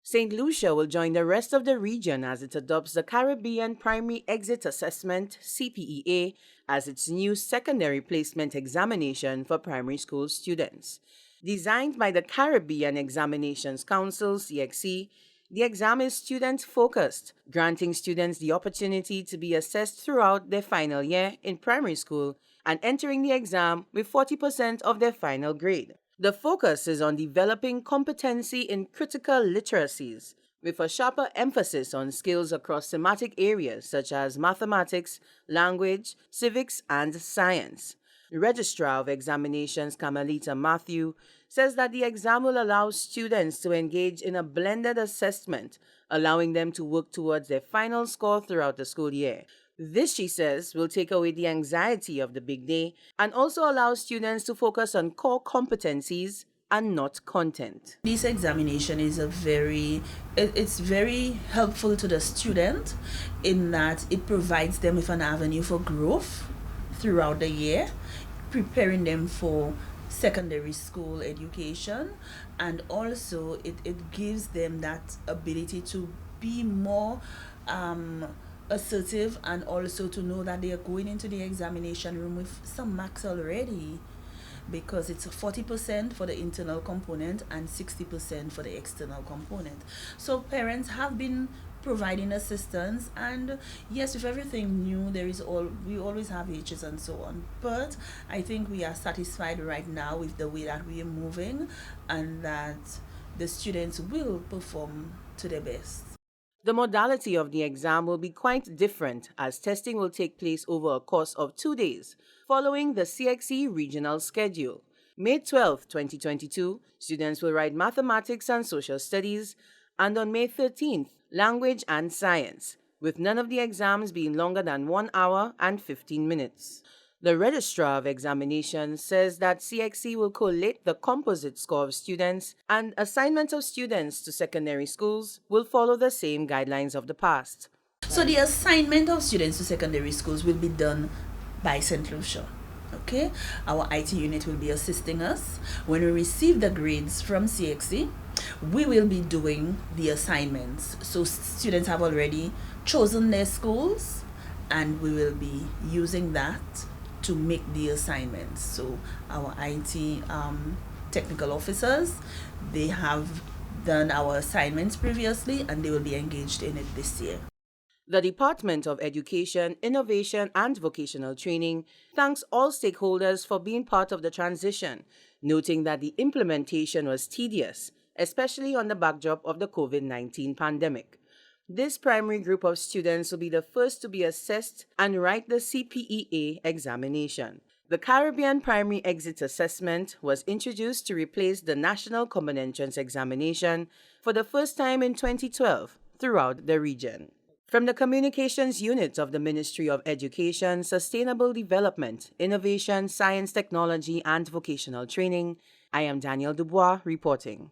St. Lucia will join the rest of the region as it adopts the Caribbean Primary Exit Assessment (CPEA) as its new secondary placement examination for primary school students. Designed by the Caribbean Examinations Council (CXC), the exam is student-focused, granting students the opportunity to be assessed throughout their final year in primary school and entering the exam with 40% of their final grade. The focus is on developing competency in critical literacies, with a sharper emphasis on skills across thematic areas such as mathematics, language, civics, and science. Registrar of Examinations Carmelita Matthew says that the exam will allow students to engage in a blended assessment, allowing them to work towards their final score throughout the school year. This, she says, will take away the anxiety of the big day and also allow students to focus on core competencies and not content. This examination is it's very helpful to the student in that it provides them with an avenue for growth throughout the year, preparing them for secondary school education, and also it gives them that ability to be more assertive, and also to know that they are going into the examination room with some marks already, because it's 40% for the internal component and 60% for the external component. So parents have been providing assistance, and yes, with everything new, we always have hitches and so on, but I think we are satisfied right now with the way that we are moving, and that the students will perform to their best. The modality of the exam will be quite different, as testing will take place over a course of 2 days, following the CXC regional schedule. May 12, 2022, students will write mathematics and social studies, and on May 13th, language and science, with none of the exams being longer than 1 hour and 15 minutes. The Registrar of Examinations says that CXC will collate the composite score of students, and assignment of students to secondary schools will follow the same guidelines of the past. So the assignment of students to secondary schools will be done by St. Lucia. Okay, our IT unit will be assisting us. When we receive the grades from CXC, we will be doing the assignments. So students have already chosen their schools, and we will be using that to make the assignments. So our IT technical officers, they have done our assignments previously, and they will be engaged in it this year. The Department of Education, Innovation and Vocational Training thanks all stakeholders for being part of the transition, noting that the implementation was tedious, especially on the backdrop of the COVID-19 pandemic. This primary group of students will be the first to be assessed and write the CPEA examination. The Caribbean Primary Exit Assessment was introduced to replace the National Common Entrance Examination for the first time in 2012 throughout the region. From the Communications Unit of the Ministry of Education, Sustainable Development, Innovation, Science, Technology and Vocational Training, I am Danielle Du Bois reporting.